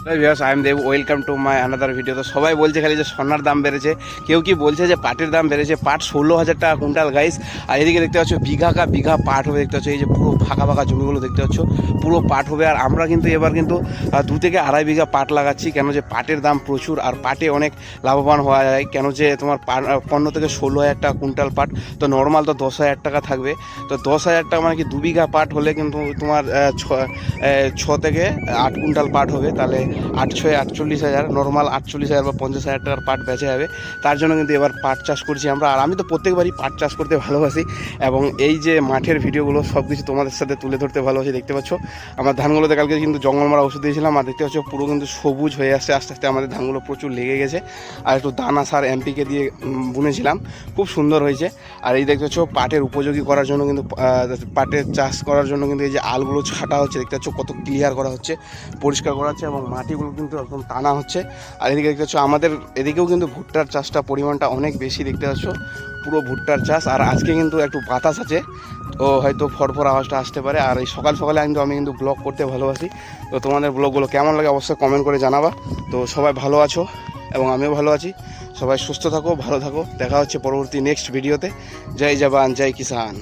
I am Dev, welcome to my another video. তো সবাই বলছে খালি যে সোনার দাম বেড়েছে, কেউ কি বলছে যে পাটের দাম বেড়েছে। পাট 16,000 টাকা কুইন্টাল গাইস। আর এদিকে দেখতে পাচ্ছ বিঘা পাট হবে, দেখতে পাচ্ছ এই যে পুরো ফাঁকা ফাঁকা জমিগুলো দেখতে পাচ্ছ, পুরো পাট হবে। আর আমরা কিন্তু এবার কিন্তু 2 থেকে আড়াই বিঘা পাট লাগাচ্ছি, কেন যে পাটের দাম প্রচুর আর পাটে অনেক লাভবান হওয়া যায়। কেন যে তোমার 15 থেকে 16,000 টাকা কুইন্টাল পাট, তো নর্মাল তো 10,000 টাকা থাকবে। তো 10,000 টাকা মানে কি 2 বিঘা পাট হলে কিন্তু তোমার 6 থেকে 8 কুইন্টাল পাট হবে, তাহলে 8 6 48,000, নর্মাল 48,000 বা 50,000 টাকার পাট বেচা যাবে। তার জন্য কিন্তু এবার পাট চাষ করছি আমরা। আর আমি তো প্রত্যেকবারই পাট চাষ করতে ভালোবাসি, এবং এই যে মাঠের ভিডিওগুলো সব কিছু তোমাদের সাথে তুলে ধরতে ভালোবাসি। দেখতে পাচ্ছ আমার ধানগুলোতে কালকে কিন্তু জঙ্গল মারা ওষুধ দিয়েছিলাম, আর দেখতে পাচ্ছ পুরো কিন্তু সবুজ হয়ে আসছে আস্তে আস্তে। আমাদের ধানগুলো প্রচুর লেগে গেছে, আর একটু দানা সার এমপিকে দিয়ে বুনেছিলাম, খুব সুন্দর হয়েছে। আর এই দেখতে পাচ্ছ পাটের উপযোগী করার জন্য কিন্তু পাটের চাষ করার জন্য কিন্তু এই যে আলগুলো ছাটা হচ্ছে, দেখতে পাচ্ছ কত ক্লিয়ার করা হচ্ছে, পরিষ্কার করা হচ্ছে, এবং মাটিগুলো কিন্তু একদম টানা হচ্ছে। আর এদিকে দেখতে পাচ্ছ আমাদের এদিকেও কিন্তু ভুট্টার চাষটা পরিমাণটা অনেক বেশি, দেখতে পাচ্ছ পুরো ভুট্টার চাষ। আর আজকে কিন্তু একটু বাতাস আছে, তো হয়তো ফরফর আওয়াজটা আসতে পারে। আর এই সকাল সকালে আমি কিন্তু ব্লগ করতে ভালোবাসি। তো তোমাদের ব্লগগুলো কেমন লাগে অবশ্যই কমেন্ট করে জানাবা। তো সবাই ভালো আছো এবং আমিও ভালো আছি। সবাই সুস্থ থাকো, ভালো থাকো। দেখা হচ্ছে পরবর্তী নেক্সট ভিডিওতে। জয় জওয়ান, জয় কিষান।